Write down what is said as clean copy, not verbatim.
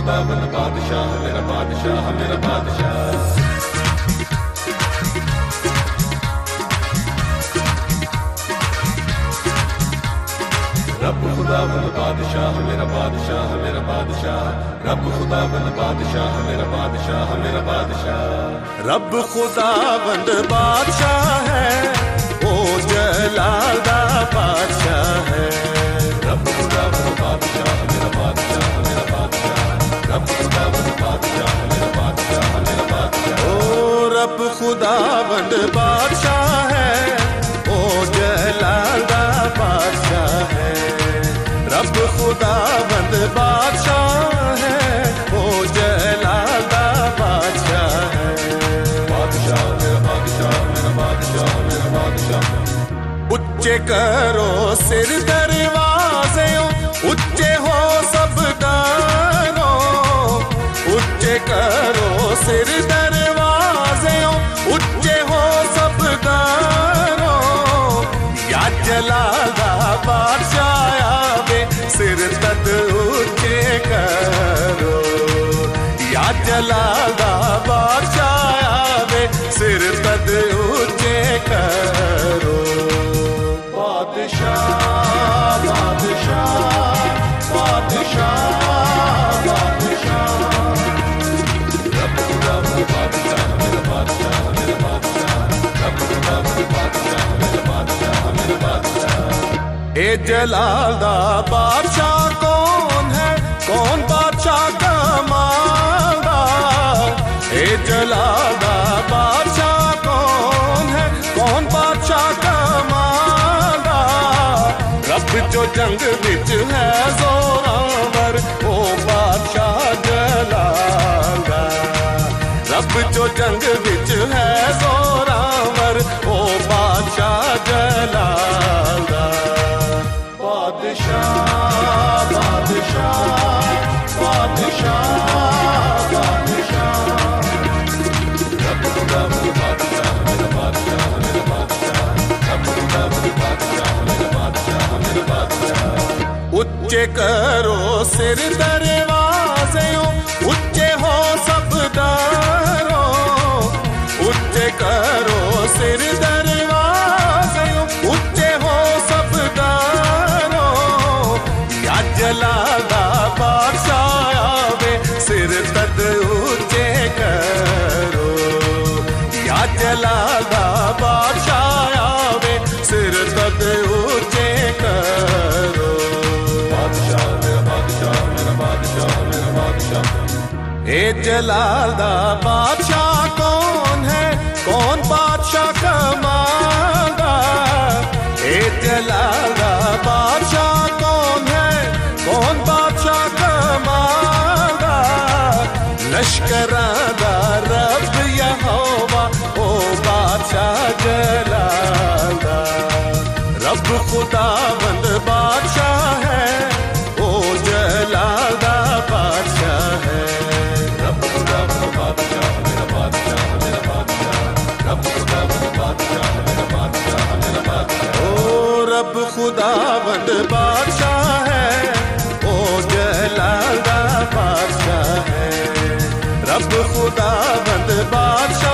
खुदाबंद बादशाह मेरा बादशाह मेरा बादशाह। रब खुदाबंद बादशाह मेरा बादशाह मेरा बादशाह। रब खुदाबंद बादशाह मेरा बादशाह मेरा बादशाह। रब खुदाबंद बादशाह है, ओ जलाल दा बादशाह है। रब खुदाबंद बादशाह मेरा बादशाह मेरा बादशाह। रब खुदाबंद बादशाह मेरा बादशाह मेरा बादशाह। ओ रब खुदाबंद बादशाह है, ओ जलाल दा बादशाह है। रब खुदाबंद बादशाह है, ओ जलाल दा बादशाह है। बादशाह मेरा बादशाह मेरा बादशाह मेरा बादशाह। उच्चे करो सिर दरवाजे, उच्चे हो सब दारों। उच्चे करो सिर दरवाजे, उच्चे हो सब दारों। या जलाल दा बादशाह आवे, सिर तद ऊंचे करो। या जलाल दा बादशाह आवे, सिर तद ऊंचे करो। बादशाह बादशाह बादशाह बादशाह। रब खुदाबंद बादशाह मेरा बादशाह मेरा बादशाह। रब खुदाबंद बादशाह मेरा बादशाह मेरा बादशाह। ए जलाल दा बादशाह कौन है, कौन बादशाह का मालदार। ए जलाल दा बादशाह कौन है, कौन बादशाह का मालदार। रब जो जंग विच है जोरावर, ओ बादशाह जलाल दा। रब जो जंग विच है जोरावर, ओ बादशाह जलाल दा। बादशाह बादशाह बादशाह बादशाह। रब खुदाबंद बादशाह मेरा बादशाह मेरा बादशाह। रब खुदाबंद बादशाह मेरा बादशाह मेरा बादशाह। उच्चे करो सिर दरवाजे, उच्चे हो सब दारों। उच्चे करो सिर दरवाजे, उच्चे हो सब दारों। या जलाल दा बादशाह आवे, सिर तद ऊंचे करो। या जलाल दा बादशाह आवे, सिर तद ऊंचे करो। बादशाह मेरा बादशाह मेरा बादशाह मेरा बादशाह। ए जलाल दा बादशाह कौन है, कौन बादशाह का मालदार। ए जलाल दा बादशाह कौन है, कौन बादशाह का मालदार। लश्करां दा रब यहोवा, ओ बादशाह जलाल दा। रब खुदाबंद बादशाह है, ओ जलाल दा बादशाह है। रब खुदाबंद बादशाह मेरा बादशाह मेरा बादशाह। रब खुदाबंद बादशाह मेरा बादशाह मेरा बादशाह। ओ रब खुदाबंद बादशाह है, ओ जलाल दा बादशाह है। रब खुदाबंद बादशाह